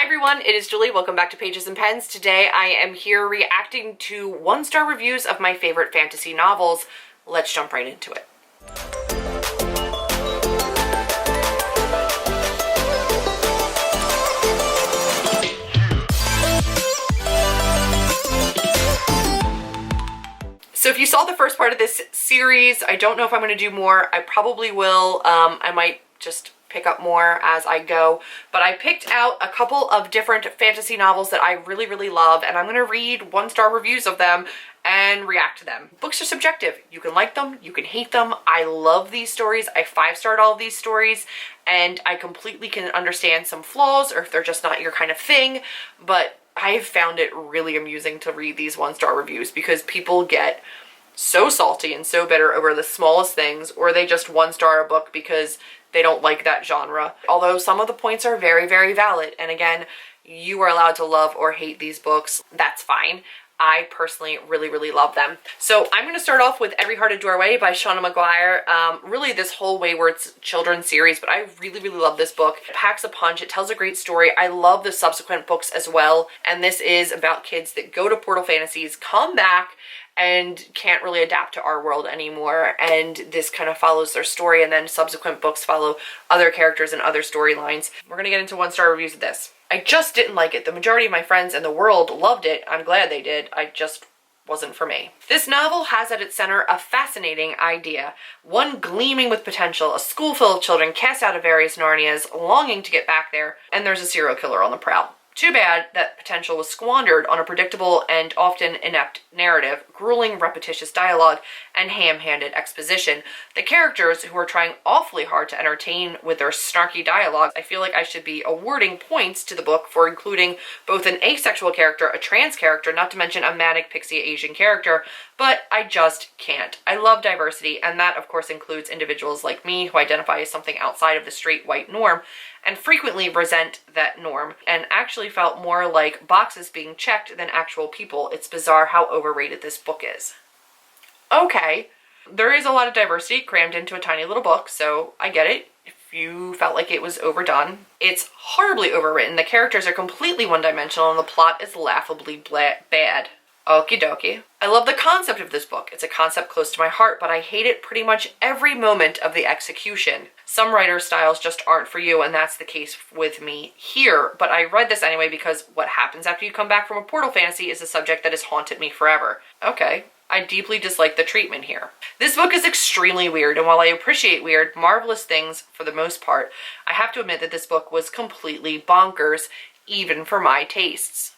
everyone, it is Julie. Welcome back to Pages and Pens. Today I am here reacting to one-star reviews of my favorite fantasy novels. Let's jump right into it. So if you saw the first part of this series, I don't know if I'm going to do more. I probably will. I might just pick up more as I go, but I picked out a couple of different fantasy novels that I really love, and I'm going to read one-star reviews of them and react to them. Books are subjective. You can like them, you can hate them. I love these stories. I 5-starred all of these stories, and I completely can understand some flaws or if they're just not your kind of thing, but I've found it really amusing to read these one-star reviews because people get so salty and so bitter over the smallest things, or they just one-star a book because they don't like that genre. Although some of the points are very valid, and again, you are allowed to love or hate these books. That's fine. I personally really love them. So I'm going to start off with Every Heart a Doorway by Seanan McGuire. Really this whole Wayward Children series, but I really love this book. It packs a punch. It tells a great story. I love the subsequent books as well, and this is about kids that go to Portal Fantasies, come back, and can't really adapt to our world anymore, and this kind of follows their story, and then subsequent books follow other characters and other storylines. We're gonna get into one-star reviews of this. I just didn't like it. The majority of my friends in the world loved it. I'm glad they did. I just wasn't for me. This novel has at its center a fascinating idea, one gleaming with potential, a school full of children cast out of various Narnias, longing to get back there, and there's a serial killer on the prowl. Too bad that potential was squandered on a predictable and often inept narrative, grueling repetitious dialogue, and ham-handed exposition. The characters, who are trying awfully hard to entertain with their snarky dialogue, I feel like I should be awarding points to the book for including both an asexual character, a trans character, not to mention a manic pixie Asian character, but I just can't. I love diversity, and that of course includes individuals like me who identify as something outside of the straight white norm, and frequently resent that norm, and actually felt more like boxes being checked than actual people. It's bizarre how overrated this book is. Okay, there is a lot of diversity crammed into a tiny little book, so I get it. If you felt like it was overdone. It's horribly overwritten. The characters are completely one-dimensional, and the plot is laughably bad. Okie dokie. I love the concept of this book. It's a concept close to my heart, but I hate it pretty much every moment of the execution. Some writer styles just aren't for you, and that's the case with me here. But I read this anyway because what happens after you come back from a portal fantasy is a subject that has haunted me forever. Okay, I deeply dislike the treatment here. This book is extremely weird, and while I appreciate weird, marvelous things for the most part, I have to admit that this book was completely bonkers, even for my tastes.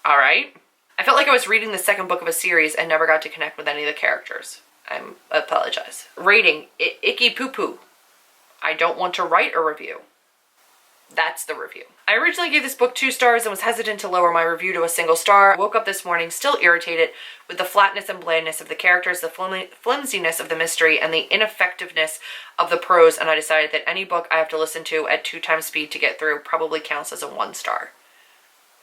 All right? I felt like I was reading the second book of a series and never got to connect with any of the characters. I apologize. Rating, icky poo-poo. I don't want to write a review. That's the review. I originally gave this book 2 stars and was hesitant to lower my review to a single star. I woke up this morning still irritated with the flatness and blandness of the characters, the flimsiness of the mystery, and the ineffectiveness of the prose, and I decided that any book I have to listen to at 2 times speed to get through probably counts as a 1 star.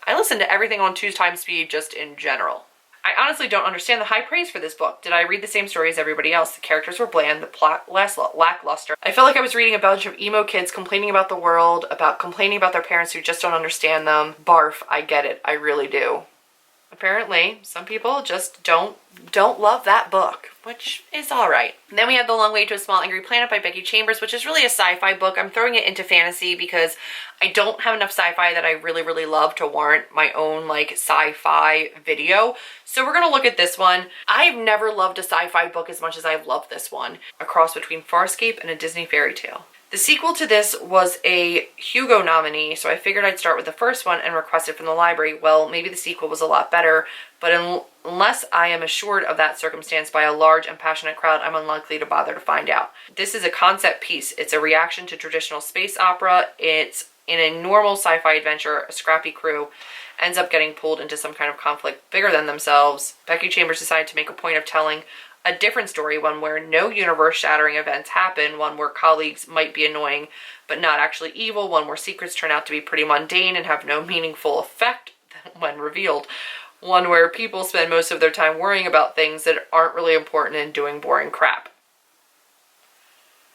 I listen to everything on 2 times speed just in general. I honestly don't understand the high praise for this book. Did I read the same story as everybody else? The characters were bland, the plot lackluster. I felt like I was reading a bunch of emo kids complaining about the world, complaining about their parents who just don't understand them. Barf, I get it. I really do. Apparently, some people just don't love that book, which is all right. And then we have The Long Way to a Small Angry Planet by Becky Chambers, which is really a sci-fi book. I'm throwing it into fantasy because I don't have enough sci-fi that I really love to warrant my own like sci-fi video. So we're gonna look at this one. I've never loved a sci-fi book as much as I've loved this one. A cross between Farscape and a Disney fairy tale. The sequel to this was a Hugo nominee, so I figured I'd start with the first one and request it from the library. Well, maybe the sequel was a lot better, but unless I am assured of that circumstance by a large and passionate crowd, I'm unlikely to bother to find out. This is a concept piece. It's a reaction to traditional space opera. It's in a normal sci-fi adventure, a scrappy crew ends up getting pulled into some kind of conflict bigger than themselves. Becky Chambers decided to make a point of telling a different story, one where no universe-shattering events happen, one where colleagues might be annoying but not actually evil, one where secrets turn out to be pretty mundane and have no meaningful effect when revealed, one where people spend most of their time worrying about things that aren't really important and doing boring crap.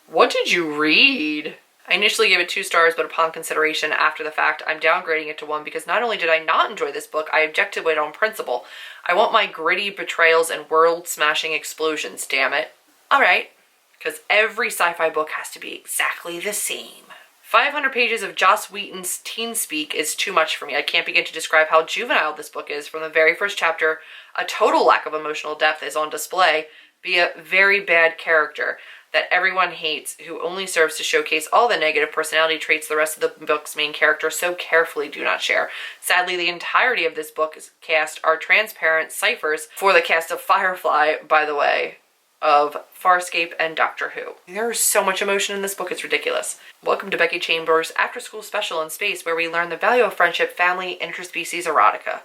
What did you read? I initially gave it 2 stars, but upon consideration after the fact, I'm downgrading it to 1 because not only did I not enjoy this book, I objected to it on principle. I want my gritty betrayals and world-smashing explosions, damn it. Alright, because every sci-fi book has to be exactly the same. 500 pages of Joss Whedon's teen speak is too much for me. I can't begin to describe how juvenile this book is. From the very first chapter, a total lack of emotional depth is on display via very bad character that everyone hates, who only serves to showcase all the negative personality traits the rest of the book's main characters so carefully do not share. Sadly, the entirety of this book's cast are transparent ciphers for the cast of Firefly, by the way, of Farscape and Doctor Who. There's so much emotion in this book, it's ridiculous. Welcome to Becky Chambers' after-school special in space, where we learn the value of friendship, family, interspecies erotica.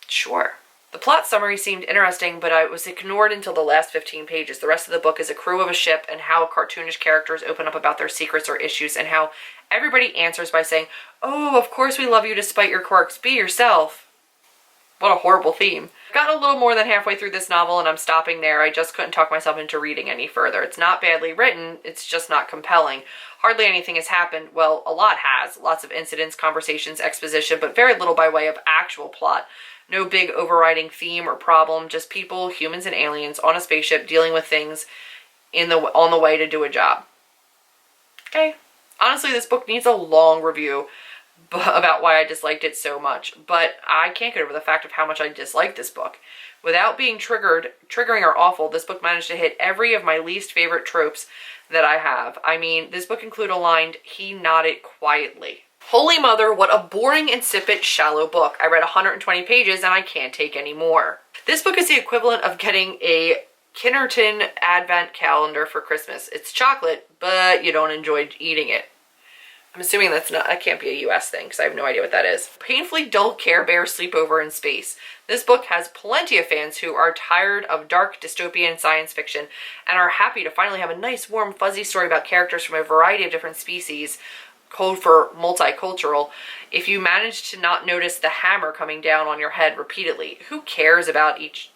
Sure. The plot summary seemed interesting, but it was ignored until the last 15 pages. The rest of the book is a crew of a ship and how cartoonish characters open up about their secrets or issues and how everybody answers by saying, "Oh, of course we love you despite your quirks. Be yourself." What a horrible theme. I've gotten a little more than halfway through this novel and I'm stopping there. I just couldn't talk myself into reading any further. It's not badly written, it's just not compelling. Hardly anything has happened. Well, a lot has. Lots of incidents, conversations, exposition, but very little by way of actual plot. No big overriding theme or problem, just people, humans and aliens, on a spaceship dealing with things on the way to do a job. Okay. Honestly, this book needs a long review about why I disliked it so much, but I can't get over the fact of how much I disliked this book. Without being triggering or awful, this book managed to hit every of my least favorite tropes that I have. I mean, this book included a line, "He nodded quietly." Holy mother, what a boring, insipid, shallow book. I read 120 pages and I can't take any more. This book is the equivalent of getting a Kinderton advent calendar for Christmas. It's chocolate, but you don't enjoy eating it. I'm assuming that can't be a US thing because I have no idea what that is. Painfully dull Care Bear sleepover in space. This book has plenty of fans who are tired of dark dystopian science fiction and are happy to finally have a nice, warm, fuzzy story about characters from a variety of different species, code for multicultural. If you manage to not notice the hammer coming down on your head repeatedly, who care about each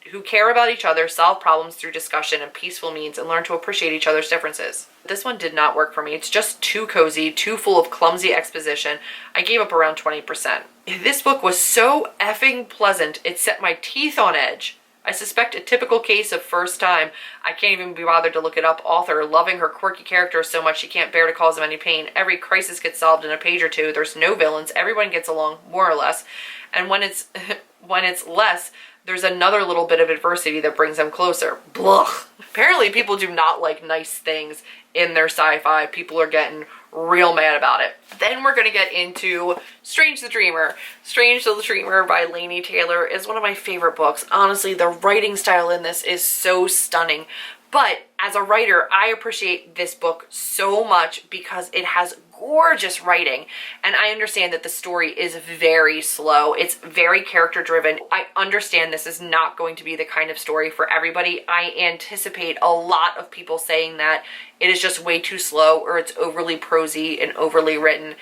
other, solve problems through discussion and peaceful means, and learn to appreciate each other's differences. This one did not work for me. It's just too cozy, too full of clumsy exposition. I gave up around 20%. This book was so effing pleasant, it set my teeth on edge. I suspect a typical case of first time. I can't even be bothered to look it up. Author loving her quirky characters so much she can't bear to cause them any pain. Every crisis gets solved in a page or two. There's no villains. Everyone gets along, more or less. And when it's less, there's another little bit of adversity that brings them closer. Blah. Apparently people do not like nice things in their sci-fi. People are getting real mad about it. Then we're gonna get into Strange the Dreamer. Strange the Dreamer by Laini Taylor is one of my favorite books. Honestly, the writing style in this is so stunning. But as a writer, I appreciate this book so much because it has gorgeous writing. And I understand that the story is very slow. It's very character driven. I understand this is not going to be the kind of story for everybody. I anticipate a lot of people saying that it is just way too slow or it's overly prosy and overly written.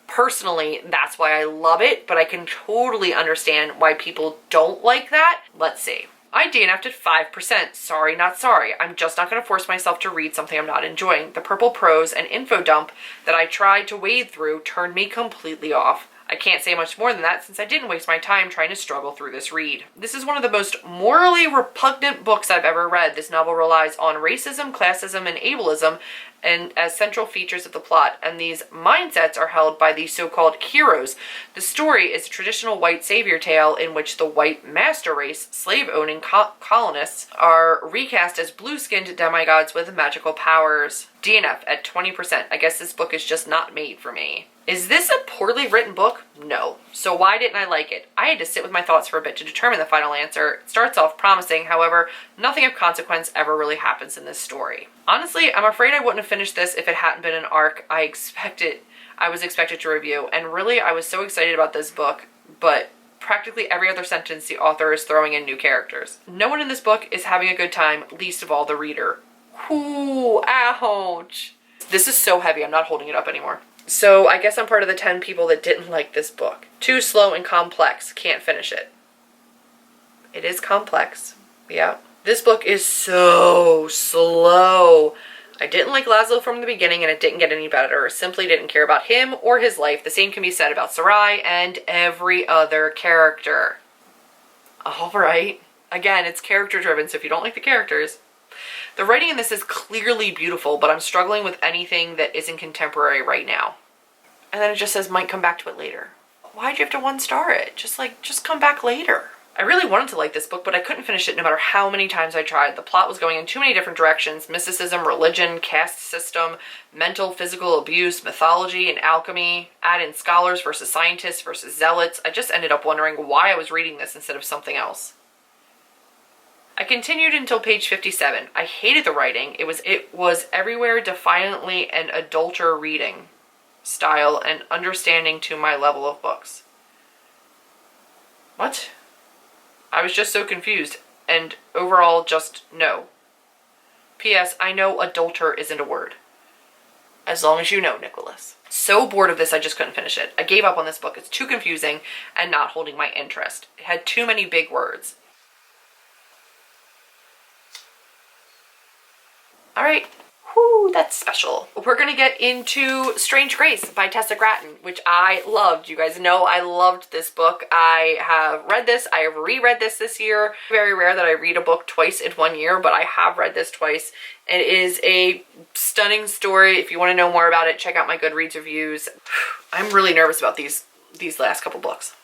Personally, that's why I love it, but I can totally understand why people don't like that. Let's see. I DNF'd at 5%. Sorry, not sorry. I'm just not going to force myself to read something I'm not enjoying. The purple prose and info dump that I tried to wade through turned me completely off. I can't say much more than that since I didn't waste my time trying to struggle through this read. This is one of the most morally repugnant books I've ever read. This novel relies on racism, classism, and ableism and as central features of the plot, and these mindsets are held by the so-called heroes. The story is a traditional white savior tale in which the white master race, slave-owning colonists, are recast as blue-skinned demigods with magical powers. DNF at 20%. I guess this book is just not made for me. Is this a poorly written book? No. So why didn't I like it? I had to sit with my thoughts for a bit to determine the final answer. It starts off promising, however, nothing of consequence ever really happens in this story. Honestly, I'm afraid I wouldn't have finished this if it hadn't been an arc I was expected to review, and really I was so excited about this book, but practically every other sentence the author is throwing in new characters. No one in this book is having a good time, least of all the reader. Ooh, ouch. This is so heavy, I'm not holding it up anymore. So I guess I'm part of the 10 people that didn't like this book. Too slow and complex. Can't finish it. It is complex. Yeah. This book is so slow. I didn't like Laszlo from the beginning, and it didn't get any better. Simply didn't care about him or his life. The same can be said about Sarai and every other character. All right. Again, it's character driven, so if you don't like the characters. The writing in this is clearly beautiful, but I'm struggling with anything that isn't contemporary right now. And then it just says might come back to it later. Why'd you have to 1-star it? Just come back later. I really wanted to like this book, but I couldn't finish it no matter how many times I tried. The plot was going in too many different directions: mysticism, religion, caste system, mental, physical abuse, mythology, and alchemy. Add in scholars versus scientists versus zealots. I just ended up wondering why I was reading this instead of something else. I continued until page 57. I hated the writing. It was everywhere defiantly an adulterer reading style and understanding to my level of books. What? I was just so confused, and overall just no. P.S. I know adulterer isn't a word. As long as you know, Nicholas. So bored of this, I just couldn't finish it. I gave up on this book. It's too confusing and not holding my interest. It had too many big words. All right. Whew, that's special. We're going to get into Strange Grace by Tessa Gratton, which I loved. You guys know I loved this book. I have read this. I have reread this year. Very rare that I read a book twice in 1 year, but I have read this twice. It is a stunning story. If you want to know more about it, check out my Goodreads reviews. I'm really nervous about these last couple books.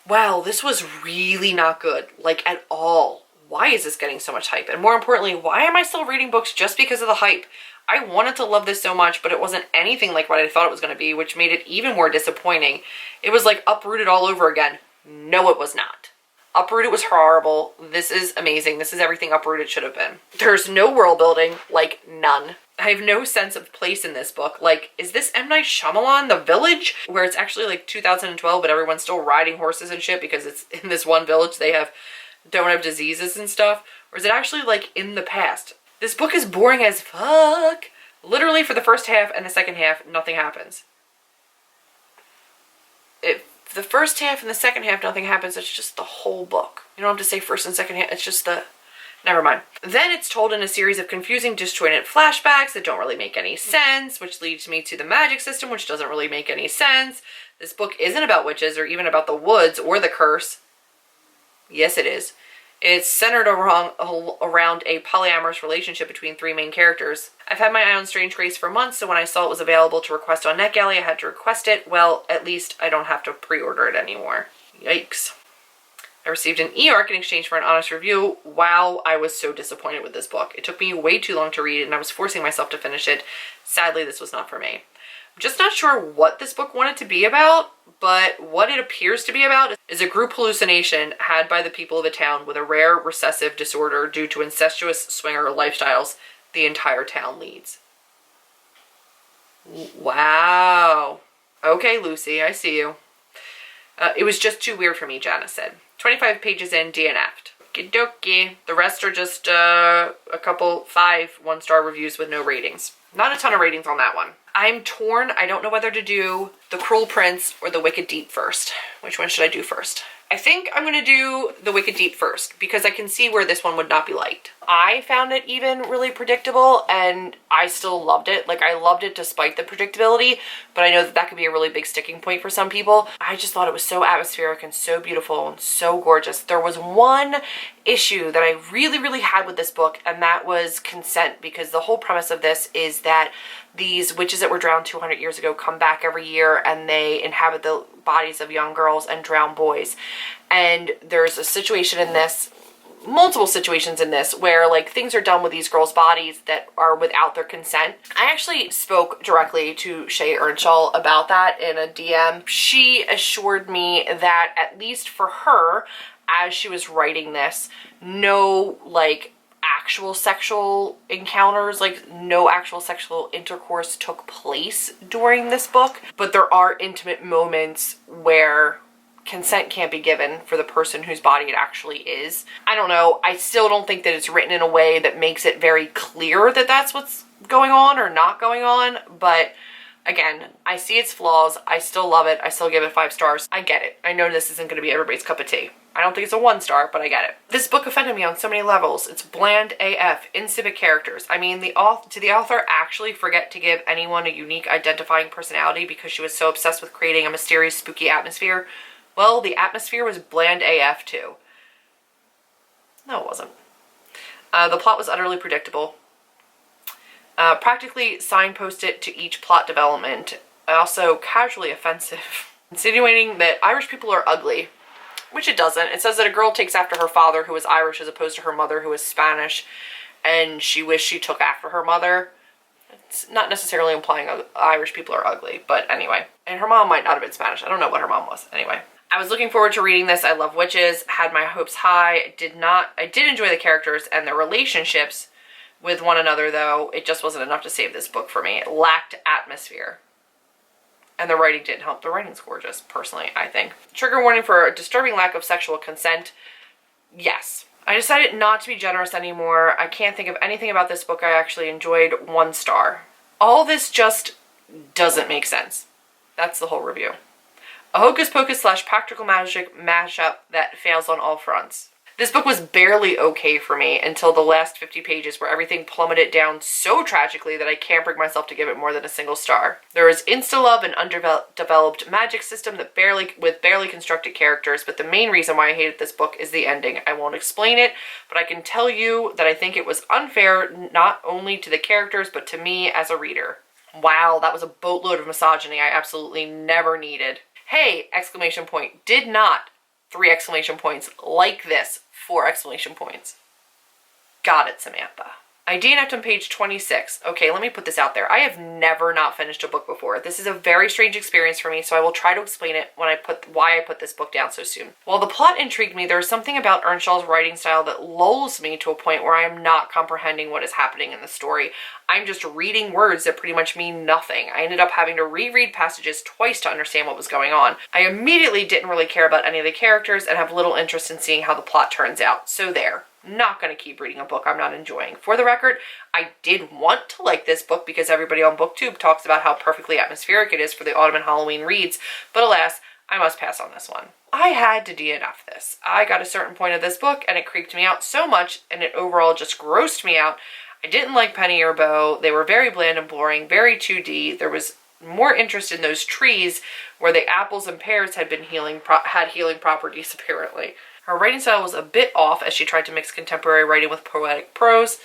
Wow, this was really not good, like at all. Why is this getting so much hype? And more importantly, why am I still reading books just because of the hype? I wanted to love this so much, but it wasn't anything like what I thought it was going to be, which made it even more disappointing. It was like Uprooted all over again. No, it was not. Uprooted was horrible. This is amazing. This is everything Uprooted should have been. There's no world building, like none. I have no sense of place in this book. Like, is this M. Night Shyamalan, The Village? Where it's actually like 2012, but everyone's still riding horses and shit because it's in this one village. They don't have diseases and stuff? Or is it actually like in the past? This book is boring as fuck. Literally for the first half and the second half, nothing happens. If the first half and the second half, nothing happens, it's just the whole book. You don't have to say first and second half, it's just the... Never mind. Then it's told in a series of confusing, disjointed flashbacks that don't really make any sense, which leads me to the magic system, which doesn't really make any sense. This book isn't about witches or even about the woods or the curse. Yes, it is. It's centered around a polyamorous relationship between 3 main characters. I've had my eye on Strange Grace for months, so when I saw it was available to request on NetGalley, I had to request it. Well, at least I don't have to pre-order it anymore. Yikes. I received an e-ARC in exchange for an honest review. Wow, I was so disappointed with this book. It took me way too long to read, and I was forcing myself to finish it. Sadly, this was not for me. I'm just not sure what this book wanted to be about, but what it appears to be about is a group hallucination had by the people of a town with a rare recessive disorder due to incestuous swinger lifestyles the entire town leads. Wow. Okay, Lucy, I see you. It was just too weird for me, Janice said. 25 pages in, DNF'd. Okie dokie. The rest are just a couple 5 1-star reviews with no ratings. Not a ton of ratings on that one. I'm torn. I don't know whether to do The Cruel Prince or The Wicked Deep first. Which one should I do first? I think I'm going to do The Wicked Deep first because I can see where this one would not be liked. I found it even really predictable and I still loved it. Like, I loved it despite the predictability, but I know that that could be a really big sticking point for some people. I just thought it was so atmospheric and so beautiful and so gorgeous. There was one issue that I really had with this book, and that was consent, because the whole premise of this is that these witches that were drowned 200 years ago come back every year and they inhabit the bodies of young girls and drown boys. And there's a situation in this, multiple situations in this, where like things are done with these girls' bodies that are without their consent. I actually spoke directly to Shay Earnshaw about that in a DM. She assured me that at least for her, as she was writing this, no like actual sexual encounters, like no actual sexual intercourse took place during this book, but there are intimate moments where consent can't be given for the person whose body it actually is. I don't know. I still don't think that it's written in a way that makes it very clear that that's what's going on or not going on, but Again, I see its flaws. I still love it. I still give it 5 stars. I get it. I know this isn't going to be everybody's cup of tea. I don't think it's a 1 star, but I get it. This book offended me on so many levels. It's bland AF, insipid characters. I mean, did the author actually forget to give anyone a unique identifying personality because she was so obsessed with creating a mysterious, spooky atmosphere? Well, the atmosphere was bland AF too. No, it wasn't. The plot was utterly predictable. Practically signposted to each plot development. Also casually offensive. Insinuating that Irish people are ugly. Which it doesn't. It says that a girl takes after her father who is Irish as opposed to her mother who is Spanish, and she wished she took after her mother. It's not necessarily implying Irish people are ugly, but anyway. And her mom might not have been Spanish. I don't know what her mom was. Anyway. I was looking forward to reading this. I love witches. Had my hopes high. I did enjoy the characters and their relationships with one another, though. It just wasn't enough to save this book for me. It lacked atmosphere. And the writing didn't help. The writing's gorgeous, personally, I think. Trigger warning for a disturbing lack of sexual consent. Yes. I decided not to be generous anymore. I can't think of anything about this book I actually enjoyed. 1 star. All this just doesn't make sense. That's the whole review. A hocus pocus / practical magic mashup that fails on all fronts. This book was barely okay for me until the last 50 pages where everything plummeted down so tragically that I can't bring myself to give it more than a single star. There is insta-love and undeveloped magic system with barely constructed characters, but the main reason why I hated this book is the ending. I won't explain it, but I can tell you that I think it was unfair not only to the characters, but to me as a reader. Wow, that was a boatload of misogyny I absolutely never needed. Hey! Exclamation point. Did not. 3 exclamation points. Like this. 4 exclamation points. Got it, Samantha. I DNF'd on page 26. Okay, let me put this out there. I have never not finished a book before. This is a very strange experience for me, so I will try to explain it why I put this book down so soon. While the plot intrigued me, there is something about Earnshaw's writing style that lulls me to a point where I am not comprehending what is happening in the story. I'm just reading words that pretty much mean nothing. I ended up having to reread passages twice to understand what was going on. I immediately didn't really care about any of the characters and have little interest in seeing how the plot turns out. So there. Not going to keep reading a book I'm not enjoying. For the record, I did want to like this book because everybody on BookTube talks about how perfectly atmospheric it is for the autumn and Halloween reads, but alas, I must pass on this one. I had to DNF this. I got a certain point of this book and it creeped me out so much and it overall just grossed me out. I didn't like Penny or Bo. They were very bland and boring, very 2D. There was more interest in those trees where the apples and pears had healing properties apparently. Her writing style was a bit off as she tried to mix contemporary writing with poetic prose.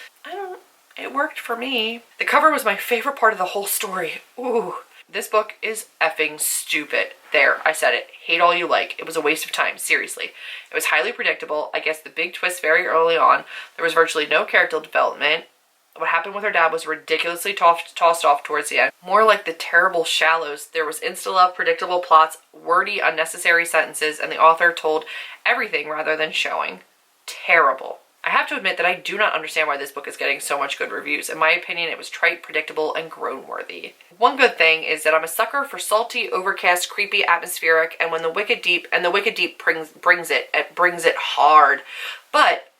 It worked for me. The cover was my favorite part of the whole story. Ooh. This book is effing stupid. There, I said it. Hate all you like. It was a waste of time, seriously. It was highly predictable. I guessed the big twist very early on. There was virtually no character development. What happened with her dad was ridiculously tossed off towards the end. More like The Terrible Shallows. There was insta-love, predictable plots, wordy, unnecessary sentences, and the author told everything rather than showing. Terrible. I have to admit that I do not understand why this book is getting so much good reviews. In my opinion, it was trite, predictable, and groan-worthy. One good thing is that I'm a sucker for salty, overcast, creepy, atmospheric, and when the Wicked Deep brings it hard. But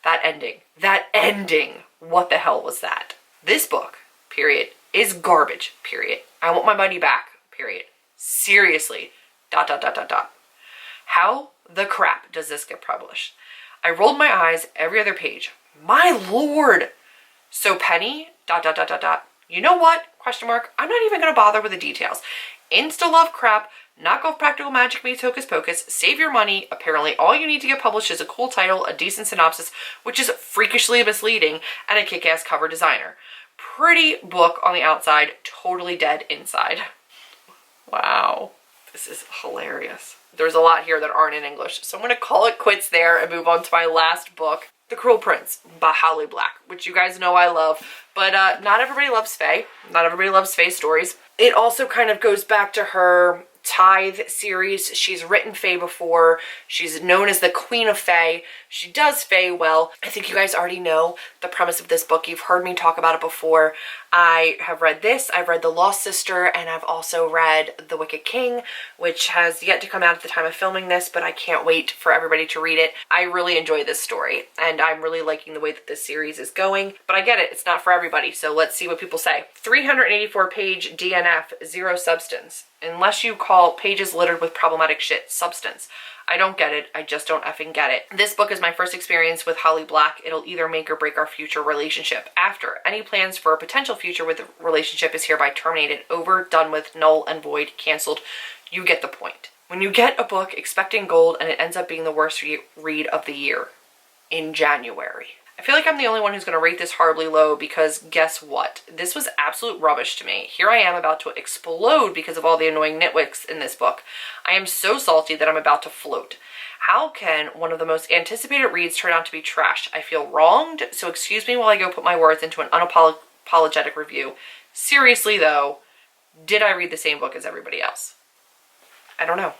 that ending, what the hell was that? This book, period, is garbage, period. I want my money back, period. Seriously, ... How the crap does this get published? I rolled my eyes every other page. My lord! So Penny, ... You know what? Question mark. I'm not even going to bother with the details. Insta-love crap, knockoff Practical Magic meets Hocus Pocus, save your money. Apparently all you need to get published is a cool title, a decent synopsis, which is freakishly misleading, and a kick-ass cover designer. Pretty book on the outside, totally dead inside. Wow. This is hilarious. There's a lot here that aren't in English, so I'm going to call it quits there and move on to my last book, The Cruel Prince by Holly Black, which you guys know I love, but not everybody loves Fae. Not everybody loves Fae stories. It also kind of goes back to her Tithe series. She's written Fae before. She's known as the Queen of Fae. She does Fae well. I think you guys already know the premise of this book. You've heard me talk about it before. I have read this, I've read The Lost Sister, and I've also read The Wicked King, which has yet to come out at the time of filming this, but I can't wait for everybody to read it. I really enjoy this story, and I'm really liking the way that this series is going, but I get it, it's not for everybody, so let's see what people say. 384-page DNF, zero substance. Unless you call pages littered with problematic shit substance. I don't get it. I just don't effing get it. This book is my first experience with Holly Black. It'll either make or break our future relationship. After, any plans for a potential future with the relationship is hereby terminated, over, done with, null and void, canceled. You get the point. When you get a book expecting gold and it ends up being the worst read of the year in January. I feel like I'm the only one who's going to rate this horribly low because guess what? This was absolute rubbish to me. Here I am about to explode because of all the annoying nitwicks in this book. I am so salty that I'm about to float. How can one of the most anticipated reads turn out to be trash? I feel wronged, so excuse me while I go put my words into an unapologetic review. Seriously though, did I read the same book as everybody else? I don't know.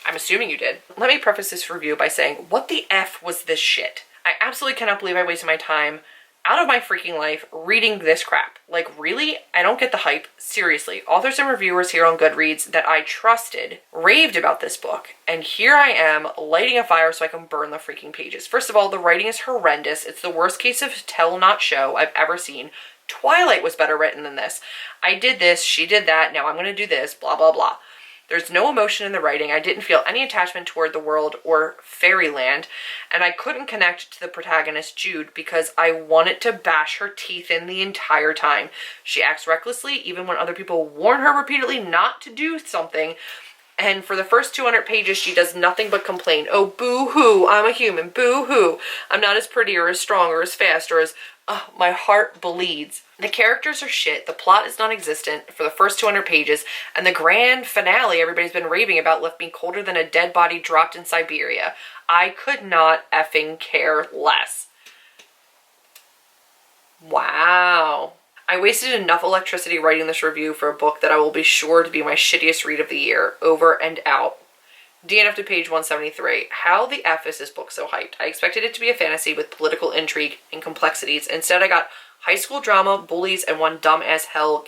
I'm assuming you did. Let me preface this review by saying, what the F was this shit? I absolutely cannot believe I wasted my time out of my freaking life reading this crap. Like, really? I don't get the hype. Seriously. Authors and reviewers here on Goodreads that I trusted raved about this book, and here I am lighting a fire so I can burn the freaking pages. First of all, the writing is horrendous. It's the worst case of tell not show I've ever seen. Twilight was better written than this. I did this, she did that, now I'm gonna do this, blah blah blah. There's no emotion in the writing. I didn't feel any attachment toward the world or fairyland, and I couldn't connect to the protagonist, Jude, because I wanted to bash her teeth in the entire time. She acts recklessly, even when other people warn her repeatedly not to do something, and for the first 200 pages, she does nothing but complain. Oh, boo-hoo, I'm a human, boo-hoo. I'm not as pretty or as strong or as fast or as... my heart bleeds. The characters are shit, the plot is non-existent for the first 200 pages, and the grand finale everybody's been raving about left me colder than a dead body dropped in Siberia. I could not effing care less. Wow. I wasted enough electricity writing this review for a book that I will be sure to be my shittiest read of the year, over and out. DNF to page 173. How the F is this book so hyped? I expected it to be a fantasy with political intrigue and complexities. Instead, I got high school drama, bullies, and one dumb as hell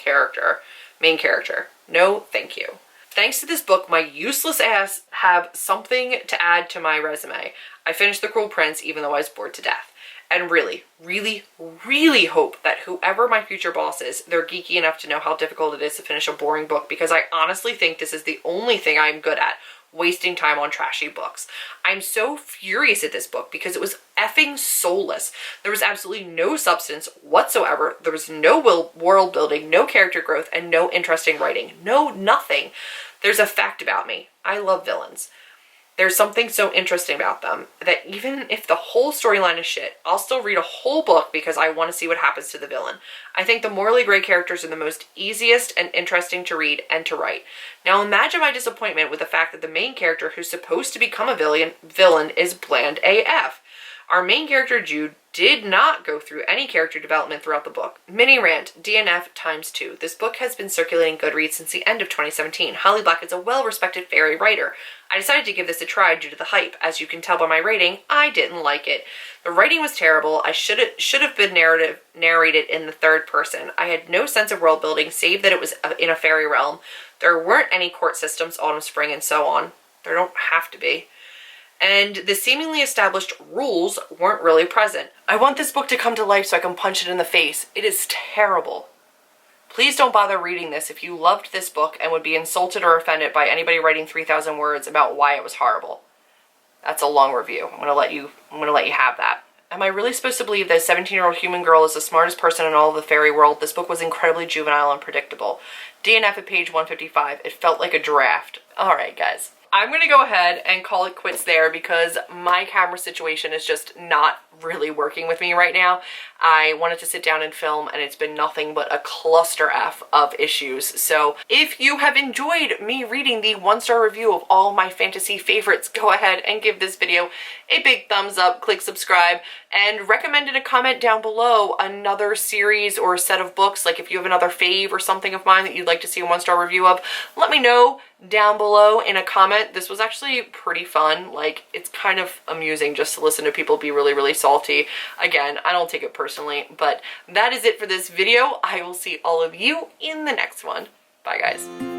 main character. No, thank you. Thanks to this book, my useless ass have something to add to my resume. I finished The Cruel Prince even though I was bored to death. And really, really, really hope that whoever my future boss is, they're geeky enough to know how difficult it is to finish a boring book, because I honestly think this is the only thing I'm good at. Wasting time on trashy books. I'm so furious at this book because it was effing soulless. There was absolutely no substance whatsoever. There was no world building, no character growth, and no interesting writing. No, nothing. There's a fact about me. I love villains. There's something so interesting about them that even if the whole storyline is shit, I'll still read a whole book because I want to see what happens to the villain. I think the morally gray characters are the most easiest and interesting to read and to write. Now imagine my disappointment with the fact that the main character who's supposed to become a villain is bland AF. Our main character, Jude, did not go through any character development throughout the book. Mini rant, DNF ×2. This book has been circulating Goodreads since the end of 2017. Holly Black is a well-respected fairy writer. I decided to give this a try due to the hype. As you can tell by my rating, I didn't like it. The writing was terrible. I should have been narrated in the third person. I had no sense of world building, save that it was in a fairy realm. There weren't any court systems, autumn, spring, and so on. There don't have to be. And the seemingly established rules weren't really present. I want this book to come to life so I can punch it in the face. It is terrible. Please don't bother reading this if you loved this book and would be insulted or offended by anybody writing 3,000 words about why it was horrible. That's a long review. I'm gonna let you have that. Am I really supposed to believe that a 17-year-old human girl is the smartest person in all of the fairy world? This book was incredibly juvenile and predictable. DNF at page 155. It felt like a draft. All right, guys. I'm going to go ahead and call it quits there because my camera situation is just not really working with me right now. I wanted to sit down and film and it's been nothing but a cluster F of issues. So if you have enjoyed me reading the 1-star review of all my fantasy favorites, go ahead and give this video a big thumbs up, click subscribe, and recommend in a comment down below another series or set of books. Like if you have another fave or something of mine that you'd like to see a 1-star review of, let me know down below in a comment. it. This was actually pretty fun. Like, it's kind of amusing just to listen to people be really, really salty. Again, I don't take it personally, but that is it for this video. I will see all of you in the next one. Bye, guys.